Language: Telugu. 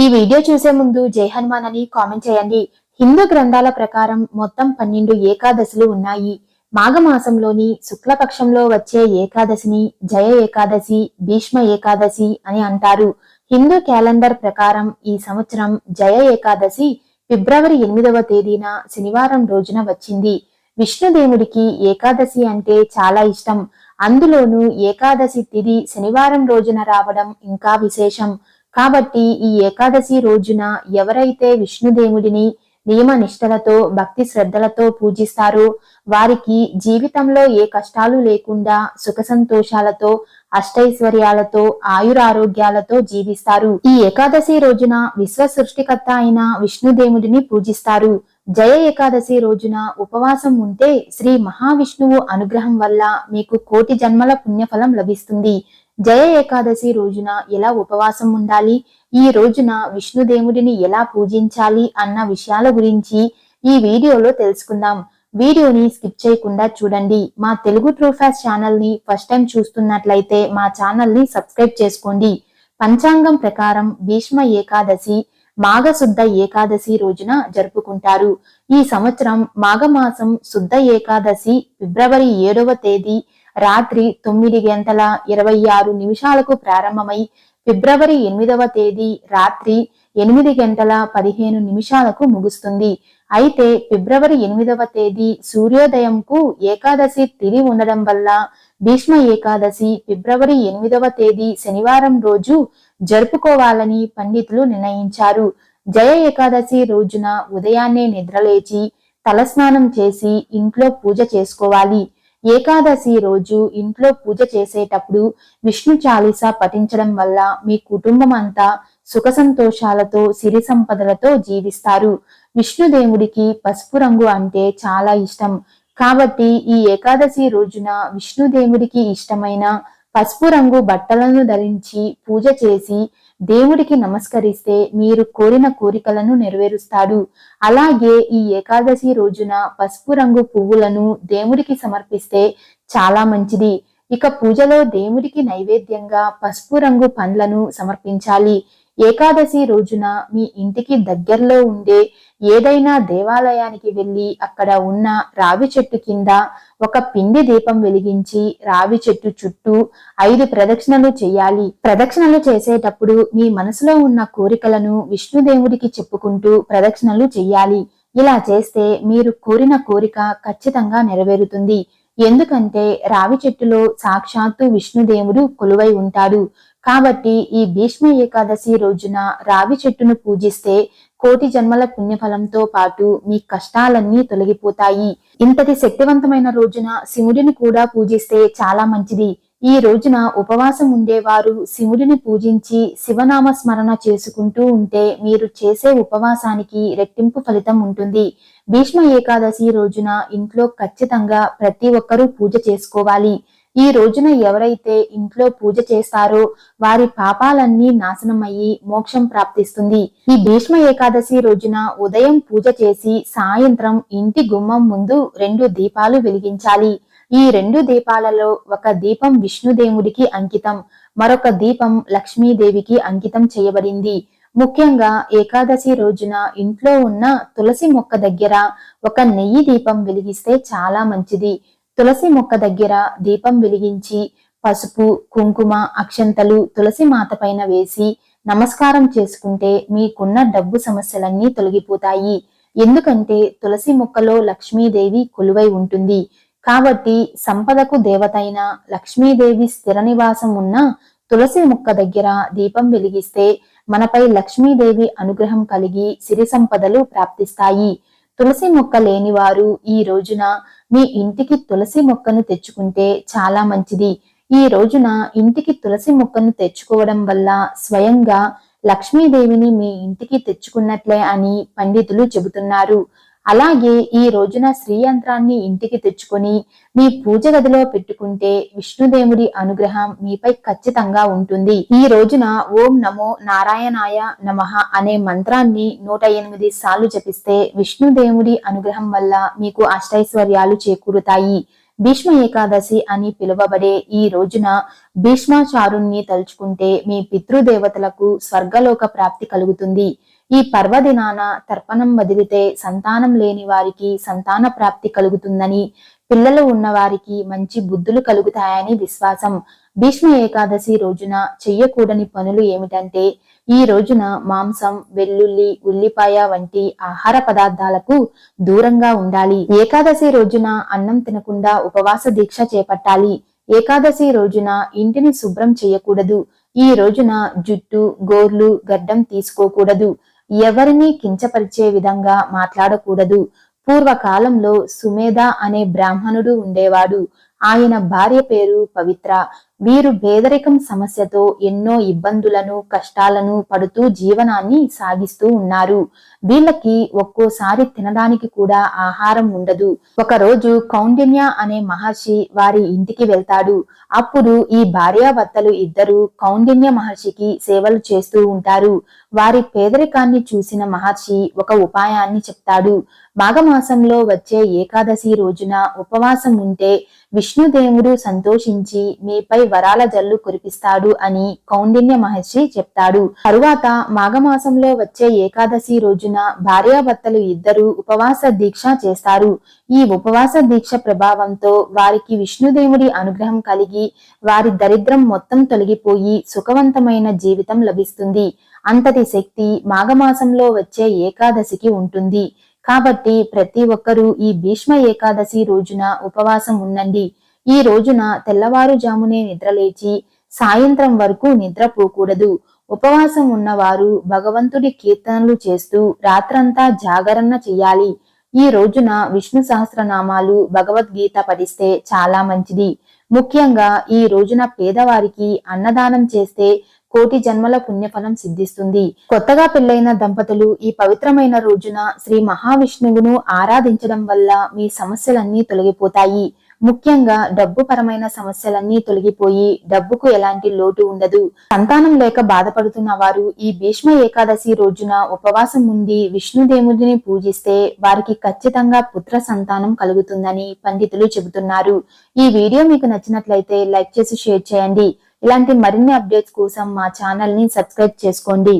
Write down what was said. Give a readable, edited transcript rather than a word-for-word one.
ఈ వీడియో చూసే ముందు జై హనుమాన్ అని కామెంట్ చేయండి. హిందూ గ్రంథాల ప్రకారం మొత్తం 12 ఏకాదశులు ఉన్నాయి. మాఘమాసంలోని శుక్లపక్షంలో వచ్చే ఏకాదశిని జయ ఏకాదశి, భీష్మ ఏకాదశి అని అంటారు. హిందూ క్యాలెండర్ ప్రకారం ఈ సంవత్సరం జయ ఏకాదశి ఫిబ్రవరి 8వ తేదీన శనివారం రోజున వచ్చింది. విష్ణుదేవుడికి ఏకాదశి అంటే చాలా ఇష్టం. అందులోనూ ఏకాదశి తిథి శనివారం రోజున రావడం ఇంకా విశేషం. కాబట్టి ఈ ఏకాదశి రోజున ఎవరైతే విష్ణుదేవుడిని నియమ నిష్టలతో భక్తి శ్రద్ధలతో పూజిస్తారో వారికి జీవితంలో ఏ కష్టాలు లేకుండా సుఖ సంతోషాలతో అష్టైశ్వర్యాలతో ఆయురారోగ్యాలతో జీవిస్తారు. ఈ ఏకాదశి రోజున విశ్వ సృష్టికర్త అయిన విష్ణుదేవుడిని పూజిస్తారు. జయ ఏకాదశి రోజున ఉపవాసం ఉంటే శ్రీ మహావిష్ణువు అనుగ్రహం వల్ల మీకు కోటి జన్మల పుణ్యఫలం లభిస్తుంది. జయ ఏకాదశి రోజున ఎలా ఉపవాసం ఉండాలి, ఈ రోజున విష్ణుదేవుడిని ఎలా పూజించాలి అన్న విషయాల గురించి ఈ వీడియోలో తెలుసుకుందాం. వీడియోని స్కిప్ చేయకుండా చూడండి. మా తెలుగు ట్రూ ఫ్యాక్ట్స్ ఛానల్ ని ఫస్ట్ టైం చూస్తున్నట్లయితే మా ఛానల్ ని సబ్స్క్రైబ్ చేసుకోండి. పంచాంగం ప్రకారం భీష్మ ఏకాదశి మాఘశుద్ధ ఏకాదశి రోజున జరుపుకుంటారు. ఈ సంవత్సరం మాఘమాసం శుద్ధ ఏకాదశి ఫిబ్రవరి 7వ తేదీ రాత్రి 9:26 ప్రారంభమై ఫిబ్రవరి 8వ తేదీ రాత్రి 8:15 ముగుస్తుంది. అయితే ఫిబ్రవరి 8వ తేదీ సూర్యోదయంకు ఏకాదశి తిథి ఉండడం వల్ల భీష్మ ఏకాదశి ఫిబ్రవరి 8వ తేదీ శనివారం రోజు జరుపుకోవాలని పండితులు నిర్ణయించారు. జయ ఏకాదశి రోజున ఉదయాన్నే నిద్రలేచి తలస్నానం చేసి ఇంట్లో పూజ చేసుకోవాలి. ఏకాదశి రోజు ఇంట్లో పూజ చేసేటప్పుడు విష్ణు చాలీసా పఠించడం వల్ల మీ కుటుంబం అంతా సుఖ సంతోషాలతో సిరి సంపదలతో జీవిస్తారు. విష్ణుదేవుడికి పసుపు రంగు అంటే చాలా ఇష్టం. కాబట్టి ఈ ఏకాదశి రోజున విష్ణుదేవుడికి ఇష్టమైన పసుపు రంగు బట్టలను ధరించి పూజ చేసి దేవుడికి నమస్కరిస్తే మీరు కోరిన కోరికలను నెరవేరుస్తాడు. అలాగే ఈ ఏకాదశి రోజున పసుపు రంగు పువ్వులను దేవుడికి సమర్పిస్తే చాలా మంచిది. ఇక పూజలో దేవుడికి నైవేద్యంగా పసుపు రంగు పండ్లను సమర్పించాలి. ఏకాదశి రోజున మీ ఇంటికి దగ్గరలో ఉండే ఏదైనా దేవాలయానికి వెళ్లి అక్కడ ఉన్న రావి చెట్టు కింద ఒక పిండి దీపం వెలిగించి రావి చెట్టు చుట్టూ 5 ప్రదక్షిణలు చేయాలి. ప్రదక్షిణలు చేసేటప్పుడు మీ మనసులో ఉన్న కోరికలను విష్ణుదేవుడికి చెప్పుకుంటూ ప్రదక్షిణలు చెయ్యాలి. ఇలా చేస్తే మీరు కోరిన కోరిక ఖచ్చితంగా నెరవేరుతుంది. ఎందుకంటే రావి చెట్టులో సాక్షాత్తు విష్ణుదేవుడు కొలువై ఉంటాడు. కాబట్టి ఈ భీష్మ ఏకాదశి రోజున రావి చెట్టును పూజిస్తే కోటి జన్మల పుణ్యఫలంతో పాటు మీ కష్టాలన్నీ తొలగిపోతాయి. ఇంతటి శక్తివంతమైన రోజున శివుడిని కూడా పూజిస్తే చాలా మంచిది. ఈ రోజున ఉపవాసం ఉండేవారు శివుడిని పూజించి శివనామ స్మరణ చేసుకుంటూ ఉంటే మీరు చేసే ఉపవాసానికి రెట్టింపు ఫలితం ఉంటుంది. భీష్మ ఏకాదశి రోజున ఇంట్లో ఖచ్చితంగా ప్రతి ఒక్కరూ పూజ చేసుకోవాలి. ఈ రోజున ఎవరైతే ఇంట్లో పూజ చేస్తారో వారి పాపాలన్నీ నాశనమయ్యి మోక్షం ప్రాప్తిస్తుంది. ఈ భీష్మ ఏకాదశి రోజున ఉదయం పూజ చేసి సాయంత్రం ఇంటి గుమ్మం ముందు 2 దీపాలు వెలిగించాలి. ఈ 2 దీపాలలో ఒక దీపం విష్ణుదేవుడికి అంకితం, మరొక దీపం లక్ష్మీదేవికి అంకితం చేయబడింది. ముఖ్యంగా ఏకాదశి రోజున ఇంట్లో ఉన్న తులసి మొక్క దగ్గర ఒక నెయ్యి దీపం వెలిగిస్తే చాలా మంచిది. తులసి మొక్క దగ్గర దీపం వెలిగించి పసుపు, కుంకుమ, అక్షంతలు తులసి మాత పైన వేసి నమస్కారం చేసుకుంటే మీకున్న డబ్బు సమస్యలన్నీ తొలగిపోతాయి. ఎందుకంటే తులసి మొక్కలో లక్ష్మీదేవి కొలువై ఉంటుంది. కాబట్టి సంపదకు దేవతైన లక్ష్మీదేవి స్థిర నివాసం ఉన్న తులసి మొక్క దగ్గర దీపం వెలిగిస్తే మనపై లక్ష్మీదేవి అనుగ్రహం కలిగి సిరి సంపదలు ప్రాప్తిస్తాయి. తులసి మొక్క లేని వారు ఈ రోజున మీ ఇంటికి తులసి మొక్కను తెచ్చుకుంటే చాలా మంచిది. ఈ రోజున ఇంటికి తులసి మొక్కను తెచ్చుకోవడం వల్ల స్వయంగా లక్ష్మీదేవిని మీ ఇంటికి తెచ్చుకున్నట్లే అని పండితులు చెబుతున్నారు. అలాగే ఈ రోజున శ్రీయంత్రాన్ని ఇంటికి తెచ్చుకొని మీ పూజ గదిలో పెట్టుకుంటే విష్ణుదేవుడి అనుగ్రహం మీపై ఖచ్చితంగా ఉంటుంది. ఈ రోజున ఓం నమో నారాయణాయ నమః అనే మంత్రాన్ని 108 సార్లు జపిస్తే విష్ణుదేవుడి అనుగ్రహం వల్ల మీకు అష్టైశ్వర్యాలు చేకూరుతాయి. భీష్మ ఏకాదశి అని పిలువబడే ఈ రోజున భీష్మాచారుణ్ణి తలుచుకుంటే మీ పితృదేవతలకు స్వర్గలోక ప్రాప్తి కలుగుతుంది. ఈ పర్వదినాన తర్పణం వదిలితే సంతానం లేని వారికి సంతాన ప్రాప్తి కలుగుతుందని, పిల్లలు ఉన్నవారికి మంచి బుద్ధులు కలుగుతాయని విశ్వాసం. భీష్మ ఏకాదశి రోజున చెయ్యకూడని పనులు ఏమిటంటే, ఈ రోజున మాంసం, వెల్లుల్లి, ఉల్లిపాయ వంటి ఆహార పదార్థాలకు దూరంగా ఉండాలి. ఏకాదశి రోజున అన్నం తినకుండా ఉపవాస దీక్ష చేపట్టాలి. ఏకాదశి రోజున ఇంటిని శుభ్రం చేయకూడదు. ఈ రోజున జుట్టు, గోర్లు, గడ్డం తీసుకోకూడదు. ఎవరిని కించపరిచే విధంగా మాట్లాడకూడదు. పూర్వకాలంలో సుమేధ అనే బ్రాహ్మణుడు ఉండేవాడు. ఆయన భార్య పేరు పవిత్ర. వీరు పేదరికం సమస్యతో ఎన్నో ఇబ్బందులను, కష్టాలను పడుతూ జీవనాన్ని సాగిస్తూ ఉన్నారు. వీళ్ళకి ఒక్కోసారి తినడానికి కూడా ఆహారం ఉండదు. ఒకరోజు కౌండిన్య అనే మహర్షి వారి ఇంటికి వెళ్తాడు. అప్పుడు ఈ భార్యాభర్తలు ఇద్దరు కౌండిన్య మహర్షికి సేవలు చేస్తూ ఉంటారు. వారి పేదరికాన్ని చూసిన మహర్షి ఒక ఉపాయాన్ని చెప్తాడు. మాఘమాసంలో వచ్చే ఏకాదశి రోజున ఉపవాసం ఉంటే విష్ణుదేవుడు సంతోషించి మీపై వరాల జల్లు కురిపిస్తాడు అని కౌండిన్య మహర్షి చెప్తాడు. తరువాత మాఘమాసంలో వచ్చే ఏకాదశి రోజున భార్యాభర్తలు ఇద్దరు ఉపవాస దీక్ష చేస్తారు. ఈ ఉపవాస దీక్ష ప్రభావంతో వారికి విష్ణుదేవుడి అనుగ్రహం కలిగి వారి దరిద్రం మొత్తం తొలగిపోయి సుఖవంతమైన జీవితం లభిస్తుంది. అంతటి శక్తి మాఘమాసంలో వచ్చే ఏకాదశికి ఉంటుంది. కాబట్టి ప్రతి ఒక్కరూ ఈ భీష్మ ఏకాదశి రోజున ఉపవాసం ఉండండి. ఈ రోజున తెల్లవారుజామునే నిద్రలేచి సాయంత్రం వరకు నిద్రపోకూడదు. ఉపవాసం ఉన్నవారు భగవంతుడి కీర్తనలు చేస్తూ రాత్రంతా జాగరణ చెయ్యాలి. ఈ రోజున విష్ణు సహస్రనామాలు, భగవద్గీత పఠిస్తే చాలా మంచిది. ముఖ్యంగా ఈ రోజున పేదవారికి అన్నదానం చేస్తే కోటి జన్మల పుణ్యఫలం సిద్ధిస్తుంది. కొత్తగా పెళ్లైన దంపతులు ఈ పవిత్రమైన రోజున శ్రీ మహావిష్ణువును ఆరాధించడం వల్ల మీ సమస్యలన్నీ తొలగిపోతాయి. ముఖ్యంగా డబ్బు పరమైన సమస్యలన్నీ తొలగిపోయి డబ్బుకు ఎలాంటి లోటు ఉండదు. సంతానం లేక బాధపడుతున్న వారు ఈ భీష్మ ఏకాదశి రోజున ఉపవాసం ఉండి విష్ణుదేవుడిని పూజిస్తే వారికి ఖచ్చితంగా పుత్ర సంతానం కలుగుతుందని పండితులు చెబుతున్నారు. ఈ వీడియో మీకు నచ్చినట్లయితే లైక్ చేసి షేర్ చేయండి. ఇలాంటి మరిన్ని అప్డేట్స్ కోసం మా ఛానల్ ని సబ్స్క్రైబ్ చేసుకోండి.